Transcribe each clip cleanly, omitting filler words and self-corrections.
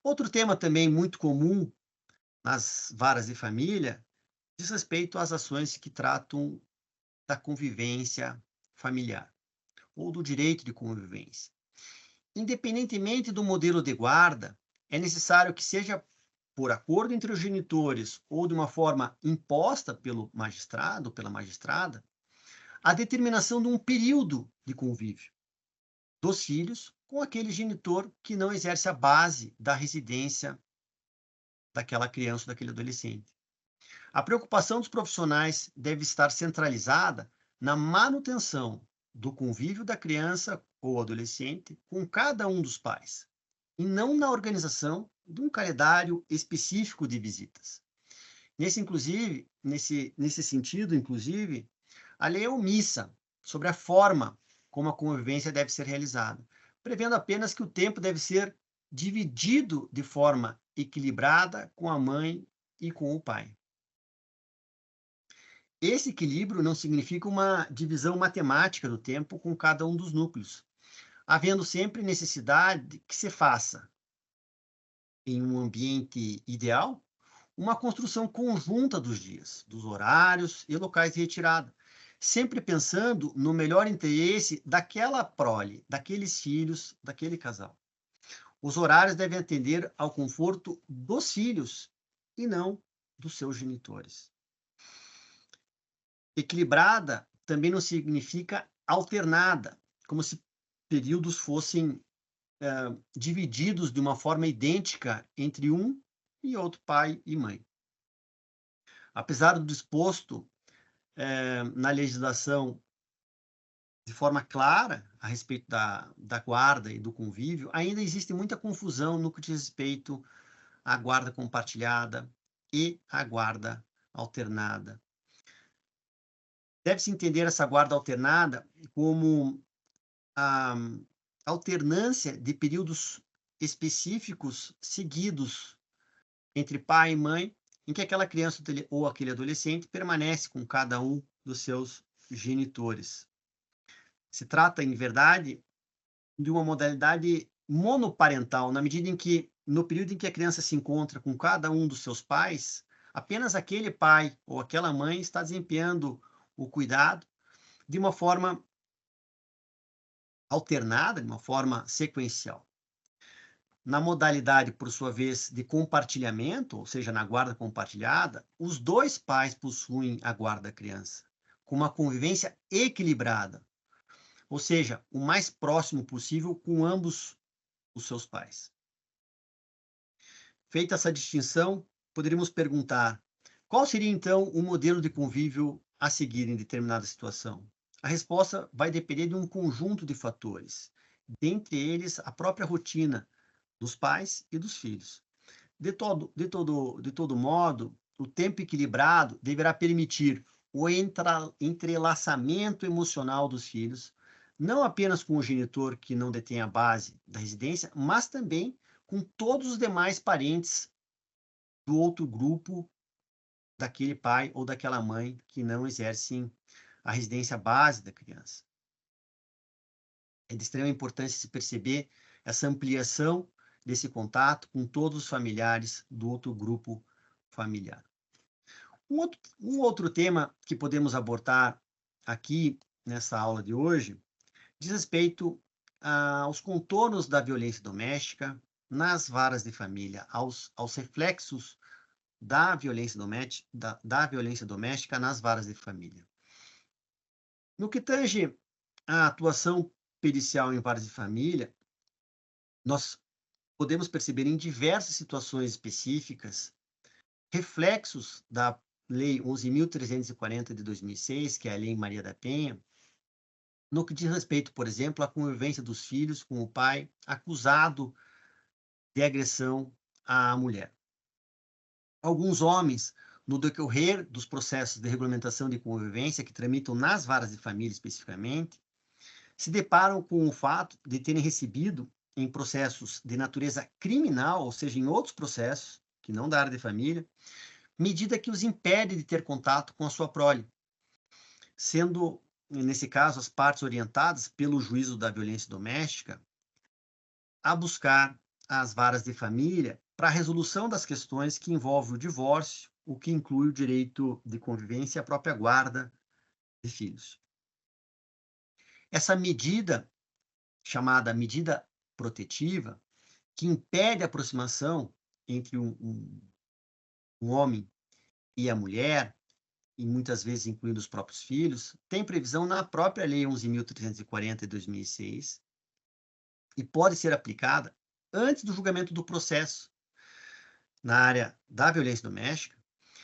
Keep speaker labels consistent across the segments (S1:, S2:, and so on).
S1: Outro tema também muito comum nas varas de família diz respeito às ações que tratam da convivência familiar ou do direito de convivência. Independentemente do modelo de guarda, é necessário que seja por acordo entre os genitores ou de uma forma imposta pelo magistrado ou pela magistrada, a determinação de um período de convívio dos filhos com aquele genitor que não exerce a base da residência daquela criança ou daquele adolescente. A preocupação dos profissionais deve estar centralizada na manutenção do convívio da criança ou adolescente com cada um dos pais, e não na organização de um calendário específico de visitas. Nesse sentido, inclusive, a lei é omissa sobre a forma como a convivência deve ser realizada, prevendo apenas que o tempo deve ser dividido de forma equilibrada com a mãe e com o pai. Esse equilíbrio não significa uma divisão matemática do tempo com cada um dos núcleos, havendo sempre necessidade que se faça, em um ambiente ideal, uma construção conjunta dos dias, dos horários e locais de retirada, sempre pensando no melhor interesse daquela prole, daqueles filhos, daquele casal. Os horários devem atender ao conforto dos filhos e não dos seus genitores. Equilibrada também não significa alternada, como se períodos fossem divididos de uma forma idêntica entre um e outro pai e mãe. Apesar do disposto na legislação de forma clara a respeito da guarda e do convívio, ainda existe muita confusão no que diz respeito à guarda compartilhada e à guarda alternada. Deve-se entender essa guarda alternada como a alternância de períodos específicos seguidos entre pai e mãe, em que aquela criança ou aquele adolescente permanece com cada um dos seus genitores. Se trata, em verdade, de uma modalidade monoparental, na medida em que, no período em que a criança se encontra com cada um dos seus pais, apenas aquele pai ou aquela mãe está desempenhando o cuidado de uma forma alternada, de uma forma sequencial. Na modalidade, por sua vez, de compartilhamento, ou seja, na guarda compartilhada, os dois pais possuem a guarda da criança, com uma convivência equilibrada, ou seja, o mais próximo possível com ambos os seus pais. Feita essa distinção, poderíamos perguntar: qual seria então o modelo de convívio a seguir em determinada situação? A resposta vai depender de um conjunto de fatores, dentre eles a própria rotina dos pais e dos filhos. De todo modo, o tempo equilibrado deverá permitir o entrelaçamento emocional dos filhos, não apenas com o genitor que não detém a base da residência, mas também com todos os demais parentes do outro grupo, daquele pai ou daquela mãe que não exercem a residência base da criança. É de extrema importância se perceber essa ampliação desse contato com todos os familiares do outro grupo familiar. Um outro tema que podemos abordar aqui nessa aula de hoje diz respeito aos contornos da violência doméstica nas varas de família, aos reflexos da violência doméstica nas varas de família. No que tange à atuação pericial em varas de família, nós podemos perceber em diversas situações específicas reflexos da Lei 11.340 de 2006, que é a Lei Maria da Penha, no que diz respeito, por exemplo, à convivência dos filhos com o pai acusado de agressão à mulher. Alguns homens, no decorrer dos processos de regulamentação de convivência que tramitam nas varas de família especificamente, se deparam com o fato de terem recebido em processos de natureza criminal, ou seja, em outros processos, que não da área de família, medida que os impede de ter contato com a sua prole, sendo, nesse caso, as partes orientadas pelo juízo da violência doméstica a buscar às varas de família para a resolução das questões que envolvem o divórcio, o que inclui o direito de convivência e a própria guarda de filhos. Essa medida, chamada medida protetiva, que impede a aproximação entre um homem e a mulher, e muitas vezes incluindo os próprios filhos, tem previsão na própria Lei 11.340 de 2006 e pode ser aplicada antes do julgamento do processo na área da violência doméstica,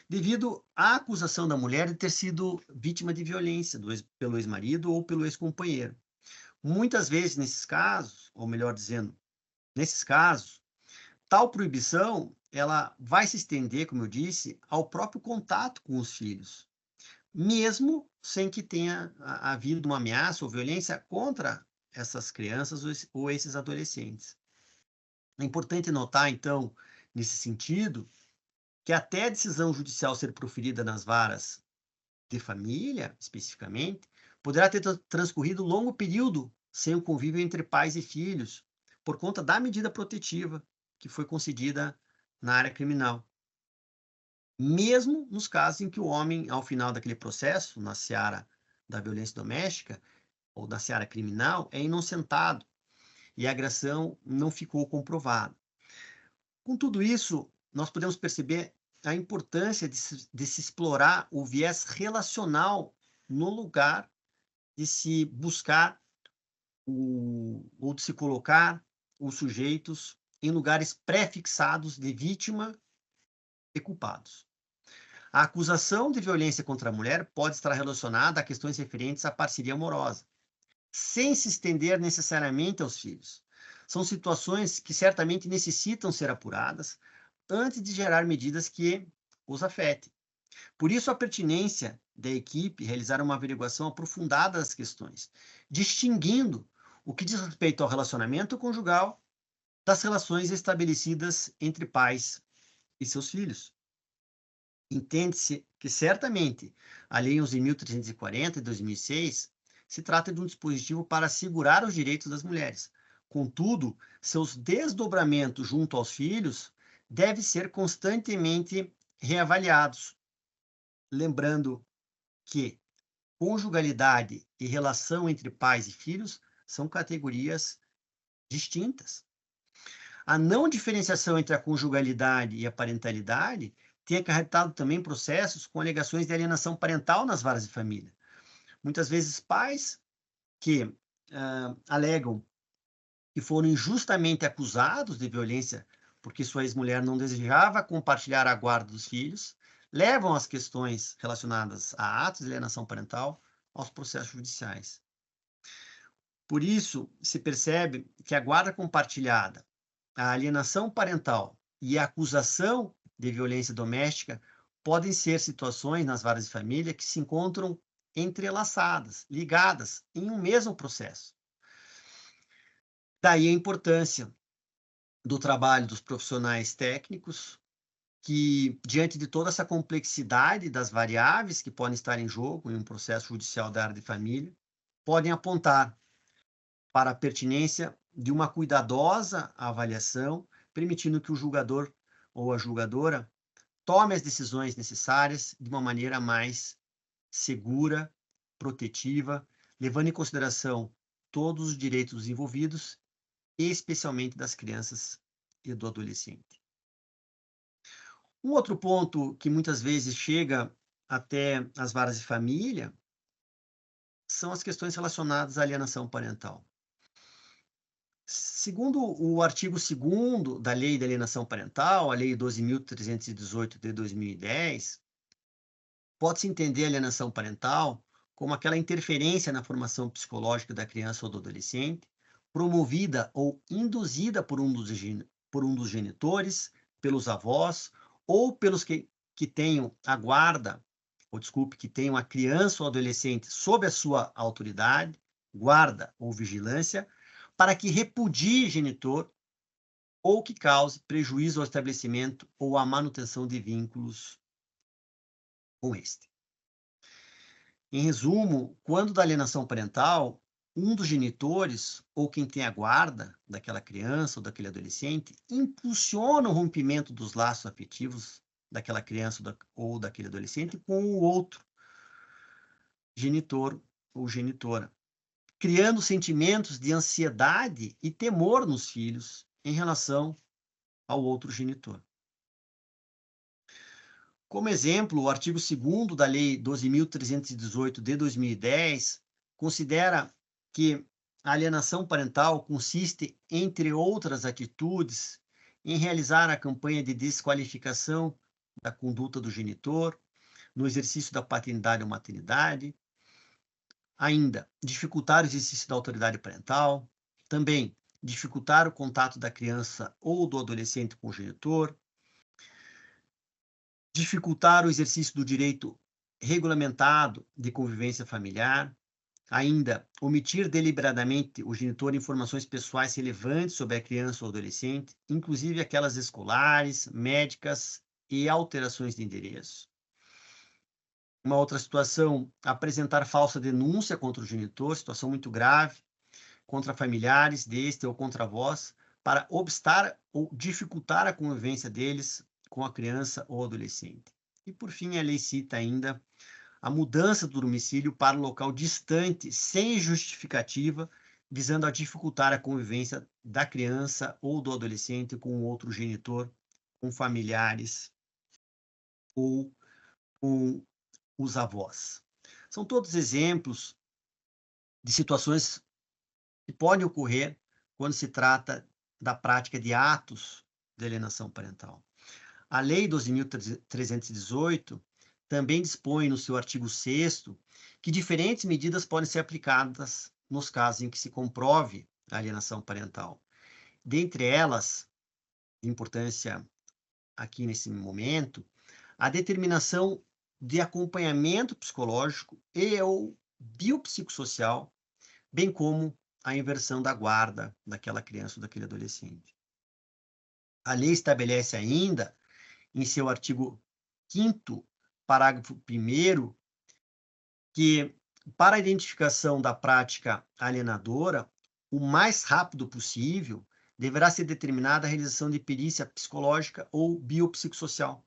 S1: devido à acusação da mulher de ter sido vítima de violência pelo ex-marido ou pelo ex-companheiro. Muitas vezes, nesses casos, ou melhor dizendo, nesses casos, tal proibição ela vai se estender, como eu disse, ao próprio contato com os filhos, mesmo sem que tenha havido uma ameaça ou violência contra essas crianças ou esses adolescentes. É importante notar, então, nesse sentido, que até a decisão judicial ser proferida nas varas de família, especificamente, poderá ter transcorrido longo período sem o convívio entre pais e filhos, por conta da medida protetiva que foi concedida na área criminal. Mesmo nos casos em que o homem, ao final daquele processo, na seara da violência doméstica ou da seara criminal, é inocentado e a agressão não ficou comprovada. Com tudo isso, nós podemos perceber a importância de se explorar o viés relacional no lugar de se buscar ou de se colocar os sujeitos em lugares pré-fixados de vítima e culpados. A acusação de violência contra a mulher pode estar relacionada a questões referentes à parceria amorosa, sem se estender necessariamente aos filhos. São situações que certamente necessitam ser apuradas antes de gerar medidas que os afetem. Por isso, a pertinência da equipe realizar uma averiguação aprofundada das questões, distinguindo o que diz respeito ao relacionamento conjugal das relações estabelecidas entre pais e seus filhos. Entende-se que, certamente, a Lei 11.340 de 2006 se trata de um dispositivo para assegurar os direitos das mulheres. Contudo, seus desdobramentos junto aos filhos devem ser constantemente reavaliados, lembrando que conjugalidade e relação entre pais e filhos são categorias distintas. A não diferenciação entre a conjugalidade e a parentalidade tem acarretado também processos com alegações de alienação parental nas varas de família. Muitas vezes pais que alegam que foram injustamente acusados de violência porque sua ex-mulher não desejava compartilhar a guarda dos filhos, levam as questões relacionadas a atos de alienação parental aos processos judiciais. Por isso, se percebe que a guarda compartilhada, a alienação parental e a acusação de violência doméstica podem ser situações nas varas de família que se encontram entrelaçadas, ligadas em um mesmo processo. Daí a importância do trabalho dos profissionais técnicos, que, diante de toda essa complexidade das variáveis que podem estar em jogo em um processo judicial da área de família, podem apontar para a pertinência de uma cuidadosa avaliação, permitindo que o julgador ou a julgadora tome as decisões necessárias de uma maneira mais segura, protetiva, levando em consideração todos os direitos dos envolvidos, especialmente das crianças e do adolescente. Um outro ponto que muitas vezes chega até as varas de família são as questões relacionadas à alienação parental. Segundo o artigo 2º da Lei de Alienação Parental, a Lei 12.318 de 2010, pode-se entender a alienação parental como aquela interferência na formação psicológica da criança ou do adolescente, promovida ou induzida por um dos genitores, pelos avós, ou pelos que tenham a guarda, ou desculpe, que tenham a criança ou adolescente sob a sua autoridade, guarda ou vigilância, para que repudie genitor ou que cause prejuízo ao estabelecimento ou à manutenção de vínculos com este. Em resumo, quando da alienação parental, um dos genitores, ou quem tem a guarda daquela criança ou daquele adolescente, impulsiona o rompimento dos laços afetivos daquela criança ou daquele adolescente com o outro genitor ou genitora, criando sentimentos de ansiedade e temor nos filhos em relação ao outro genitor. Como exemplo, o artigo 2º da Lei 12.318 de 2010 considera que a alienação parental consiste, entre outras atitudes, em realizar a campanha de desqualificação da conduta do genitor, no exercício da paternidade ou maternidade, ainda, dificultar o exercício da autoridade parental, também dificultar o contato da criança ou do adolescente com o genitor, dificultar o exercício do direito regulamentado de convivência familiar, ainda omitir deliberadamente o genitor informações pessoais relevantes sobre a criança ou adolescente, inclusive aquelas escolares, médicas e alterações de endereço. Uma outra situação, apresentar falsa denúncia contra o genitor, situação muito grave, contra familiares deste ou contra vós, para obstar ou dificultar a convivência deles com a criança ou adolescente. E, por fim, a lei cita ainda a mudança do domicílio para um local distante, sem justificativa, visando a dificultar a convivência da criança ou do adolescente com outro genitor, com familiares ou com os avós. São todos exemplos de situações que podem ocorrer quando se trata da prática de atos de alienação parental. A Lei 12.318 também dispõe no seu artigo 6º que diferentes medidas podem ser aplicadas nos casos em que se comprove a alienação parental. Dentre elas, de importância aqui nesse momento, a determinação de acompanhamento psicológico e ou biopsicossocial, bem como a inversão da guarda daquela criança ou daquele adolescente. A lei estabelece ainda, em seu artigo 5º, parágrafo 1º, que para a identificação da prática alienadora, o mais rápido possível, deverá ser determinada a realização de perícia psicológica ou biopsicossocial.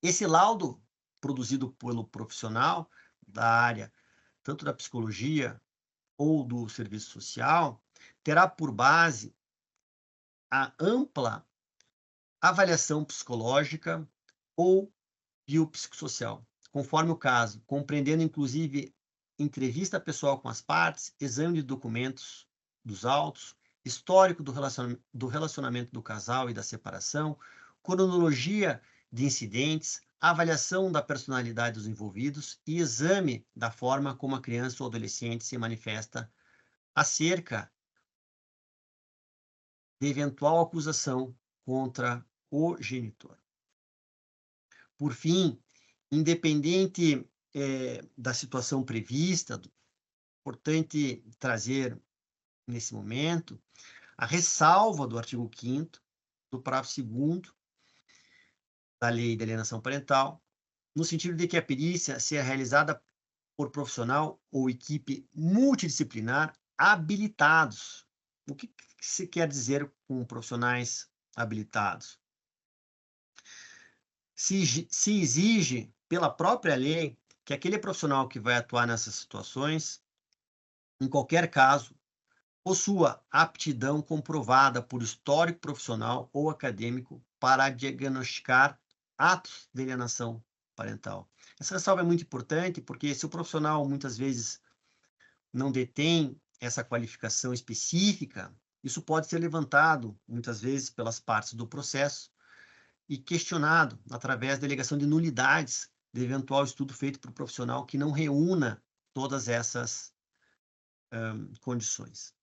S1: Esse laudo, produzido pelo profissional da área, tanto da psicologia ou do serviço social, terá por base a ampla avaliação psicológica ou biopsicossocial, conforme o caso, compreendendo inclusive entrevista pessoal com as partes, exame de documentos dos autos, histórico do relacionamento do casal e da separação, cronologia de incidentes, avaliação da personalidade dos envolvidos e exame da forma como a criança ou adolescente se manifesta acerca de eventual acusação contra o genitor. Por fim, independente da situação prevista, importante trazer nesse momento a ressalva do artigo 5º do parágrafo 2º da Lei de Alienação Parental, no sentido de que a perícia seja realizada por profissional ou equipe multidisciplinar habilitados. O que se quer dizer com profissionais habilitados? Se exige pela própria lei que aquele profissional que vai atuar nessas situações, em qualquer caso, possua aptidão comprovada por histórico profissional ou acadêmico para diagnosticar atos de alienação parental. Essa ressalva é muito importante porque se o profissional muitas vezes não detém essa qualificação específica, isso pode ser levantado muitas vezes pelas partes do processo e questionado através da alegação de nulidades de eventual estudo feito por profissional que não reúna todas essas condições.